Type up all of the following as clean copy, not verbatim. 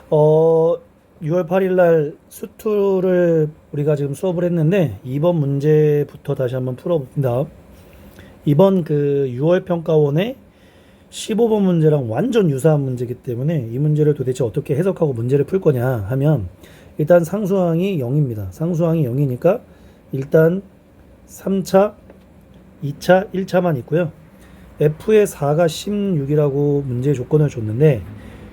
어, 6월 8일 날 수투를 우리가 지금 수업을 했는데 이번 문제부터 다시 한번 풀어봅니다. 이번 그 6월 평가원의 15번 문제랑 완전 유사한 문제이기 때문에 이 문제를 도대체 어떻게 해석하고 문제를 풀 거냐 하면 일단 상수항이 0입니다. 상수항이 0이니까 일단 3차, 2차, 1차만 있고요. F의 4가 16이라고 문제 조건을 줬는데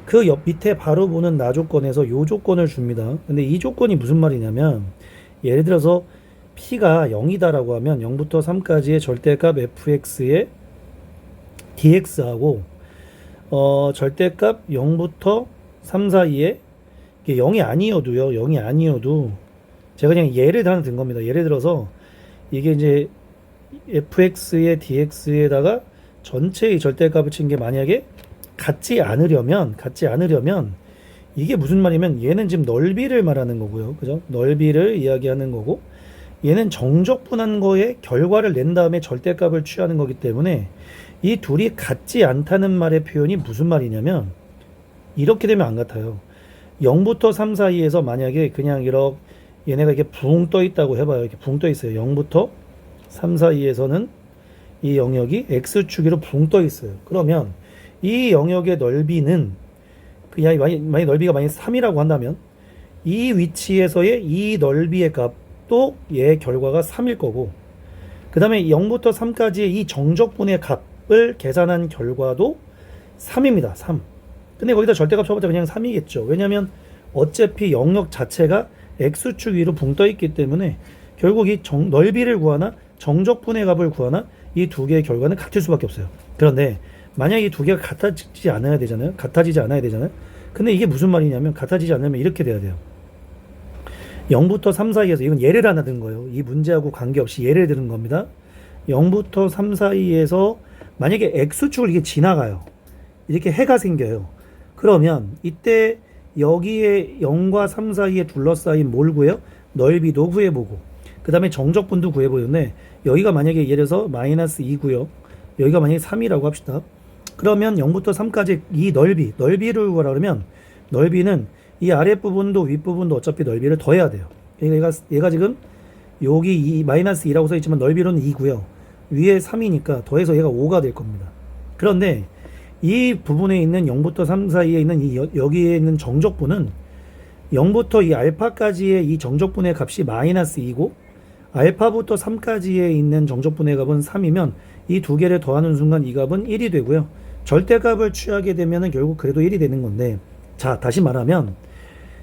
그 옆 밑에 바로 보는 나 조건에서 요 조건을 줍니다. 근데 이 조건이 무슨 말이냐면 예를 들어서 P가 0이다라고 하면 0부터 3까지의 절대값 fx의 dx하고 절대값 0부터 3 사이에 이게 0이 아니어도요. 0이 아니어도 제가 그냥 예를 하나 든 겁니다. 예를 들어서 이게 이제 fx의 dx에다가 전체의 절대값을 친 게 만약에 같지 않으려면 이게 무슨 말이면 얘는 지금 넓이를 말하는 거고요. 그죠? 넓이를 이야기하는 거고 얘는 정적분한 거에 결과를 낸 다음에 절대값을 취하는 거기 때문에 이 둘이 같지 않다는 말의 표현이 무슨 말이냐면 이렇게 되면 안 같아요. 0부터 3 사이에서 만약에 그냥 이렇게 얘네가 이렇게 붕 떠 있다고 해봐요. 이렇게 붕 떠 있어요. 0부터 3 사이에서는 이 영역이 x축으로 붕 떠 있어요. 그러면 이 영역의 넓이는 그냥 만약 넓이가 만약 3이라고 한다면 이 위치에서의 이 넓이의 값도 얘의 결과가 3일 거고 그 다음에 0부터 3까지의 이 정적분의 값을 계산한 결과도 3입니다. 3. 근데 거기다 절대값 쳐봤자 그냥 3이겠죠. 왜냐면 어차피 영역 자체가 x축 위로 붕 떠 있기 때문에 결국 이 넓이를 구하나 정적분의 값을 구하나 이 두 개의 결과는 같을 수밖에 없어요. 그런데 만약 이 두 개가 같아지지 않아야 되잖아요. 근데 이게 무슨 말이냐면 같아지지 않으면 이렇게 돼야 돼요. 0부터 3 사이에서 이건 예를 하나 든 거예요. 이 문제하고 관계없이 예를 드는 겁니다. 0부터 3 사이에서 만약에 x축을 이게 지나가요. 이렇게 해가 생겨요. 그러면 이때 여기에 0과 3 사이에 둘러싸인 뭘 구해요? 넓이도 구해보고 그 다음에 정적분도 구해보는데 여기가 만약에 예를 들어서 마이너스 2고요. 여기가 만약에 3이라고 합시다. 그러면 0부터 3까지 이 넓이를 구하라 그러면 넓이는 이 아랫부분도 윗부분도 어차피 넓이를 더해야 돼요. 그러니까 얘가 지금 여기 마이너스 2라고 써있지만 넓이로는 2고요. 위에 3이니까 더해서 얘가 5가 될 겁니다. 그런데 이 부분에 있는 0부터 3 사이에 있는 여기에 있는 정적분은 0부터 이 알파까지의 이 정적분의 값이 마이너스 2고 알파부터 3까지에 있는 정적분의 값은 3이면 이 두 개를 더하는 순간 이 값은 1이 되고요. 절대값을 취하게 되면은 결국 그래도 1이 되는 건데 자 다시 말하면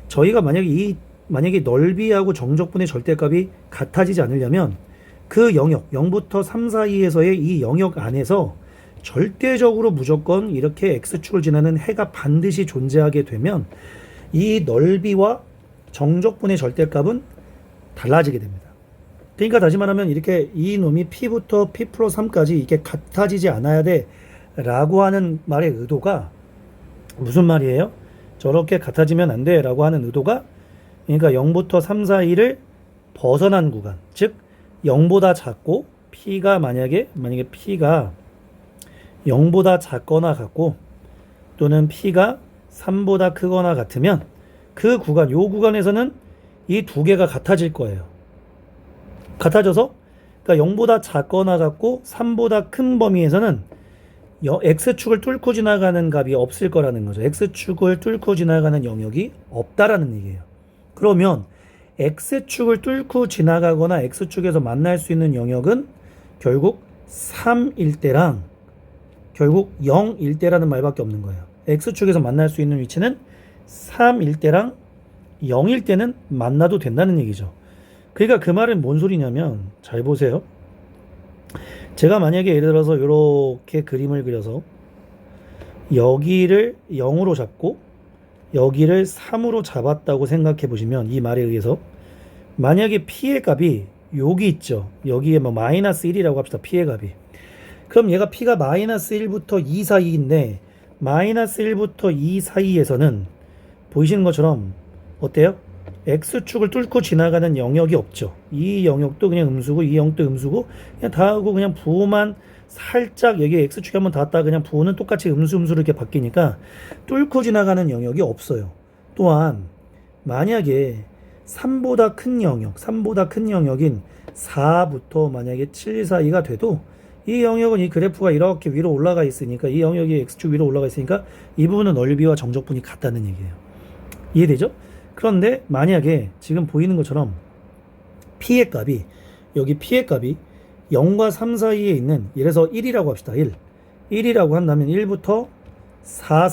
저희가 만약에 넓이하고 정적분의 절대값이 같아지지 않으려면 그 영역 0부터 3 사이에서의 이 영역 안에서 절대적으로 무조건 이렇게 x축을 지나는 해가 반드시 존재하게 되면 이 넓이와 정적분의 절대값은 달라지게 됩니다. 그러니까 다시 말하면 이렇게 이 놈이 P부터 P 플러스 3까지 이게 같아지지 않아야 돼 라고 하는 말의 의도가 무슨 말이에요? 저렇게 같아지면 안 돼 라고 하는 의도가 그러니까 0부터 3 사이를 벗어난 구간 즉 0보다 작고 P가 만약에 P가 0보다 작거나 같고 또는 P가 3보다 크거나 같으면 그 구간 요 구간에서는 이 두 개가 같아질 거예요. 같아져서 그러니까 0보다 작거나 같고 3보다 큰 범위에서는 x축을 뚫고 지나가는 값이 없을 거라는 거죠. x축을 뚫고 지나가는 영역이 없다라는 얘기예요. 그러면 x축을 뚫고 지나가거나 x축에서 만날 수 있는 영역은 결국 3일 때랑 결국 0일 때라는 말밖에 없는 거예요. x축에서 만날 수 있는 위치는 3일 때랑 0일 때는 만나도 된다는 얘기죠. 그러니까 그 말은 뭔 소리냐면 잘 보세요. 제가 만약에 예를 들어서 이렇게 그림을 그려서 여기를 0으로 잡고 여기를 3으로 잡았다고 생각해 보시면 이 말에 의해서 만약에 P의 값이 여기 있죠. 여기에 뭐 마이너스 1이라고 합시다. P의 값이. 그럼 얘가 P가 마이너스 1부터 2 사이인데 마이너스 1부터 2 사이에서는 보이시는 것처럼 어때요? x축을 뚫고 지나가는 영역이 없죠. 이 영역도 그냥 음수고 이 영역도 음수고 그냥 다 하고 그냥 부호만 살짝 여기에 x축이 한번 닿았다 그냥 부호는 똑같이 음수로 이렇게 바뀌니까 뚫고 지나가는 영역이 없어요. 또한 만약에 3보다 큰 영역인 4부터 만약에 7 사이가 돼도 이 영역은 이 그래프가 이렇게 위로 올라가 있으니까 이 영역이 x축 위로 올라가 있으니까 이 부분은 넓이와 정적분이 같다는 얘기예요. 이해되죠? 그런데 만약에 지금 보이는 것처럼 p의 값이 여기 p의 값이 0과 3 사이에 있는 예를 들어서 1이라고 합시다. 1이라고 한다면 1부터 4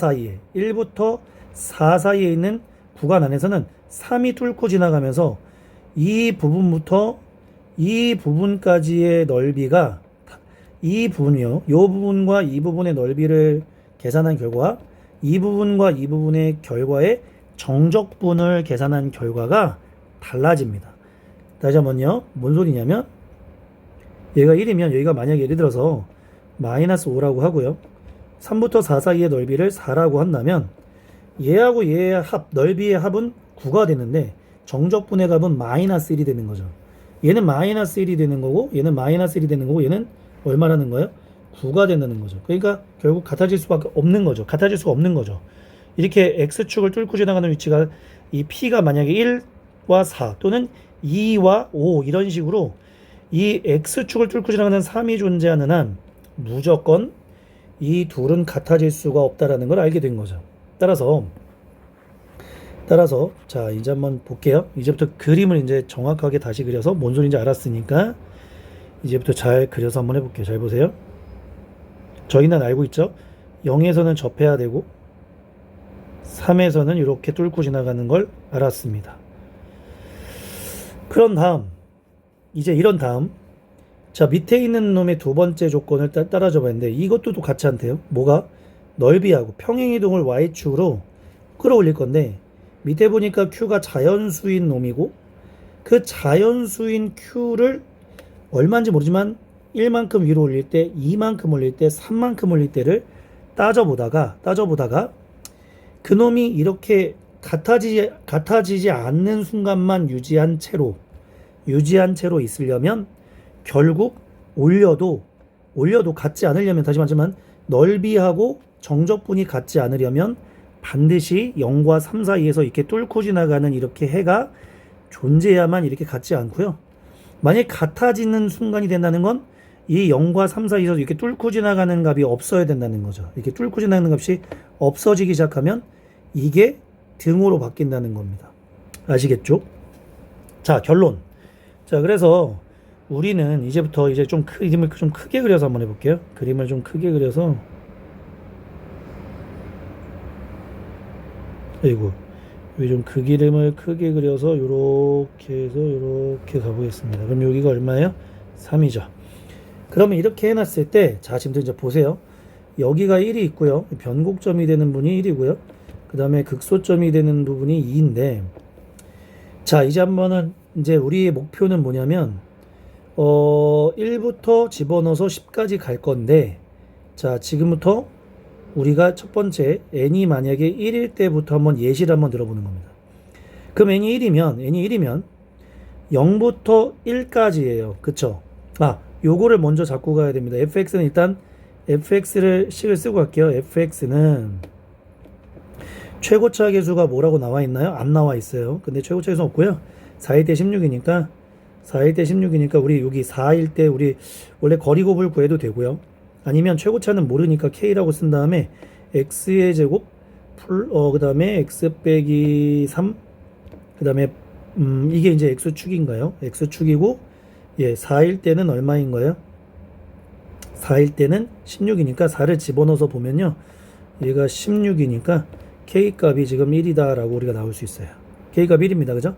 사이에 있는 구간 안에서는 3이 뚫고 지나가면서 이 부분부터 이 부분까지의 넓이가 이 부분이요. 이 부분과 이 부분의 넓이를 계산한 결과 이 부분과 이 부분의 결과의 정적분을 계산한 결과가 달라집니다. 다시 한번요. 뭔 소리냐면 얘가 1이면 여기가 만약에 예를 들어서 마이너스 5라고 하고요. 3부터 4 사이의 넓이를 4라고 한다면 얘하고 얘의 넓이의 합은 9가 되는데 정적분의 값은 마이너스 1이 되는 거죠. 얘는 마이너스 1이 되는 거고 얘는 마이너스 1이 되는 거고 얘는 얼마라는 거예요? 9가 된다는 거죠. 그러니까 결국 같아질 수밖에 없는 거죠. 같아질 수가 없는 거죠. 이렇게 x축을 뚫고 지나가는 위치가 이 p가 만약에 1와 4 또는 2와 5 이런 식으로 이 x축을 뚫고 지나가는 3이 존재하는 한 무조건 이 둘은 같아질 수가 없다라는 걸 알게 된 거죠. 따라서 자 이제 한번 볼게요. 이제부터 그림을 이제 정확하게 다시 그려서 뭔 소리인지 알았으니까 이제부터 잘 그려서 한번 해볼게요. 잘 보세요. 저희는 알고 있죠. 0에서는 접해야 되고 3에서는 이렇게 뚫고 지나가는 걸 알았습니다. 그런 다음 이런 다음 자 밑에 있는 놈의 두 번째 조건을 따라줘 봤는데 이것도 또 같이 한대요. 뭐가? 넓이하고 평행이동을 y축으로 끌어올릴 건데 밑에 보니까 q가 자연수인 놈이고 그 자연수인 q를 얼마인지 모르지만 1만큼 위로 올릴 때 2만큼 올릴 때 3만큼 올릴 때를 따져보다가 그 놈이 이렇게 같아지지 않는 순간만 유지한 채로 있으려면 결국 올려도 같지 않으려면 다시 말하지만 넓이하고 정적분이 같지 않으려면 반드시 0과 3 사이에서 이렇게 뚫고 지나가는 이렇게 해가 존재해야만 이렇게 같지 않고요. 만약 같아지는 순간이 된다는 건 이 0과 3 사이에서 이렇게 뚫고 지나가는 값이 없어야 된다는 거죠. 이렇게 뚫고 지나가는 값이 없어지기 시작하면 이게 등호로 바뀐다는 겁니다. 아시겠죠? 자, 결론. 자, 그래서 우리는 이제부터 이제 좀 그림을 좀 크게 그려서 한번 해볼게요. 그림을 좀 크게 그려서 아이고 좀 그 그림을 크게 그려서 요렇게 해서 요렇게 가보겠습니다. 그럼 여기가 얼마예요? 3이죠. 그러면 이렇게 해놨을 때 자 지금 이제 보세요. 여기가 1이 있고요. 변곡점이 되는 분이 1이고요. 그 다음에 극소점이 되는 부분이 2인데 자 이제 한번은 이제 우리의 목표는 뭐냐면 1부터 집어넣어서 10까지 갈 건데 자 지금부터 우리가 첫 번째 n이 만약에 1일 때부터 한번 예시를 한번 들어보는 겁니다. 그럼 n이 1이면 0부터 1까지예요. 그쵸? 요거를 먼저 잡고 가야 됩니다. fx는 일단 fx를 식을 쓰고 갈게요. fx는 최고차 계수가 뭐라고 나와 있나요? 안 나와 있어요. 근데 최고차 계수는 없고요. 4일 때 16이니까 우리 여기 4일 때 우리 원래 거리곱을 구해도 되고요. 아니면 최고차는 모르니까 k라고 쓴 다음에 x의 제곱 그 다음에 x 빼기 3 그 다음에 이게 이제 x축인가요? x축이고 4일 때는 얼마인 거예요? 4일 때는 16이니까 4를 집어넣어서 보면요 얘가 16이니까 k값이 지금 1이다 라고 우리가 나올 수 있어요. k값 1입니다. 그죠?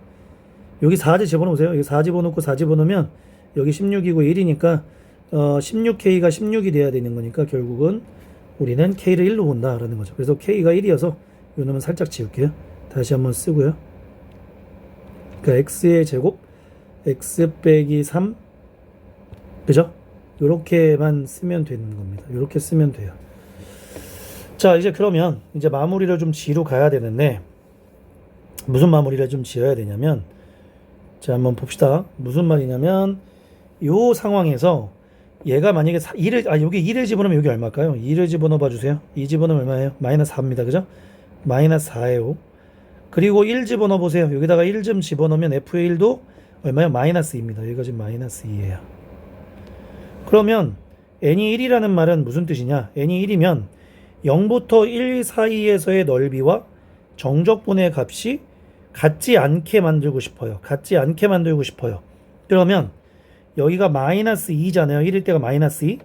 여기 4를 집어넣으세요. 여기 4 집어넣고 4 집어넣으면 여기 16이고 1이니까 16K가 16이 돼야 되는 거니까 결국은 우리는 K를 1로 본다라는 거죠. 그래서 K가 1이어서 요 놈은 살짝 지울게요. 다시 한번 쓰고요. 그러니까 X의 제곱 X 빼기 3 그죠? 요렇게만 쓰면 되는 겁니다. 요렇게 쓰면 돼요. 자 이제 그러면 이제 마무리를 좀 지으러 가야 되는데 무슨 마무리를 좀 지어야 되냐면 자 한번 봅시다. 무슨 말이냐면 요 상황에서 얘가 만약에 2를 여기 2를 집어넣으면 여기 얼마일까요? 2를 집어넣어 봐 주세요. 2 집어넣으면 얼마예요? 마이너스 4입니다. 그죠? 마이너스 4예요. 그리고 1 집어넣어 보세요. 여기다가 1 좀 집어넣으면 f의 1도 얼마예요? 마이너스 2입니다. 여기가 지금 마이너스 2예요. 그러면 n이 1이라는 말은 무슨 뜻이냐? n이 1이면 0부터 1 사이에서의 넓이와 정적분의 값이 같지 않게 만들고 싶어요. 같지 않게 만들고 싶어요. 그러면 여기가 마이너스 2잖아요. 1일 때가 마이너스 2.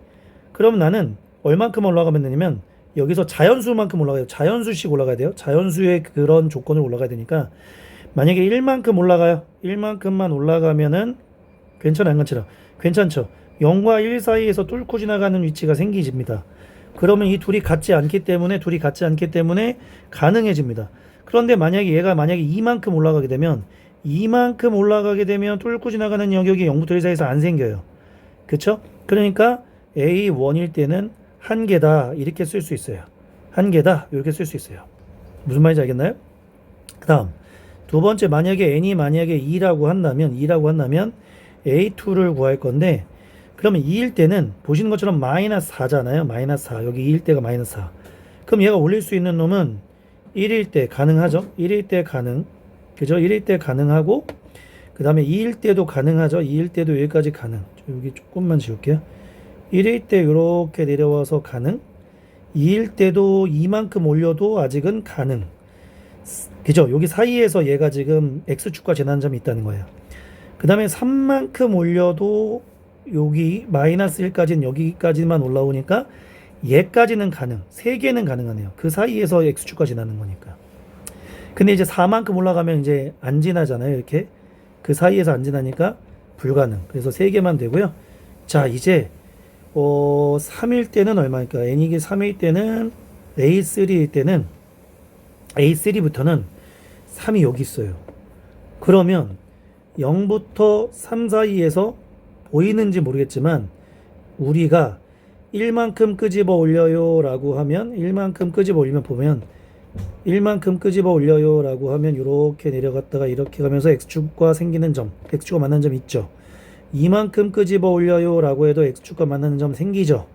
그럼 나는 얼만큼 올라가면 되냐면 여기서 자연수만큼 올라가요. 자연수씩 올라가야 돼요. 자연수의 그런 조건을 올라가야 되니까 만약에 1만큼 올라가요. 1만큼만 올라가면은 괜찮아요. 괜찮죠. 0과 1 사이에서 뚫고 지나가는 위치가 생기집니다. 그러면 이 둘이 같지 않기 때문에 가능해집니다. 그런데 얘가 만약에 2만큼 올라가게 되면 뚫고 지나가는 영역이 0부터 1 사이에서 안 생겨요. 그쵸? 그러니까 A1일 때는 한 개다 이렇게 쓸 수 있어요. 한 개다 이렇게 쓸 수 있어요. 무슨 말인지 알겠나요? 그 다음 두 번째 만약에 n이 2라고 한다면 A2를 구할 건데 그러면 2일 때는 보시는 것처럼 마이너스 4잖아요. 마이너스 4 여기 2일 때가 마이너스 4. 그럼 얘가 올릴 수 있는 놈은 1일 때 가능하죠. 1일 때 가능. 그죠? 1일 때 가능하고 그 다음에 2일 때도 가능하죠. 2일 때도 여기까지 가능. 여기 조금만 지울게요. 1일 때 이렇게 내려와서 가능. 2일 때도 이만큼 올려도 아직은 가능. 그죠? 여기 사이에서 얘가 지금 X축과 재난점이 있다는 거예요. 그 다음에 3만큼 올려도 여기 마이너스 1까지는 여기까지만 올라오니까 얘까지는 가능. 3개는 가능하네요. 그 사이에서 X축과 지나는 거니까. 근데 이제 4만큼 올라가면 이제 안 지나잖아요. 이렇게. 그 사이에서 안 지나니까 불가능. 그래서 3개만 되고요. 자, 이제 3일 때는 얼마일까? n이 3일 때는 A3일 때는 A3부터는 3이 여기 있어요. 그러면 0부터 3 사이에서 보이는지 모르겠지만 우리가 1만큼 끄집어 올려요 라고 하면 1만큼 끄집어 올리면 보면 1만큼 끄집어 올려요 라고 하면 이렇게 내려갔다가 이렇게 가면서 X축과 생기는 점 X축과 만나는 점 있죠. 2만큼 끄집어 올려요 라고 해도 X축과 만나는 점 생기죠.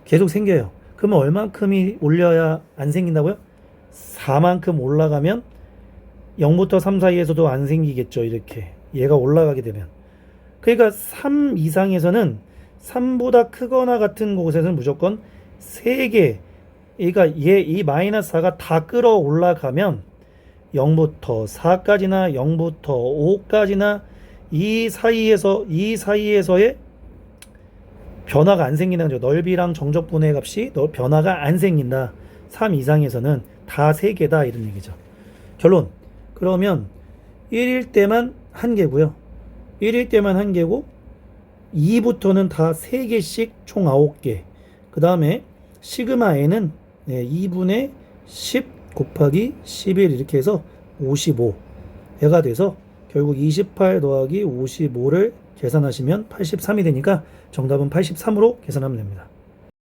계속 생겨요. 그러면 얼만큼이 올려야 안 생긴다고요? 4만큼 올라가면 0부터 3 사이에서도 안 생기겠죠. 이렇게 얘가 올라가게 되면 그러니까 3 이상에서는 3보다 크거나 같은 곳에서는 무조건 3개 그러니까 이 마이너스 4가 다 끌어 올라가면 0부터 4까지나 0부터 5까지나 이 사이에서의 변화가 안 생기는 거죠. 넓이랑 정적분의 값이 변화가 안 생긴다. 3 이상에서는 다 3개다 이런 얘기죠. 결론. 그러면 1일 때만 1개고요. 1일 때만 1개고 2부터는 다 3개씩 총 9개. 그 다음에 시그마 n은 2분의 10 곱하기 11 이렇게 해서 55가 돼서 결국 28 더하기 55를 계산하시면 83이 되니까 정답은 83으로 계산하면 됩니다.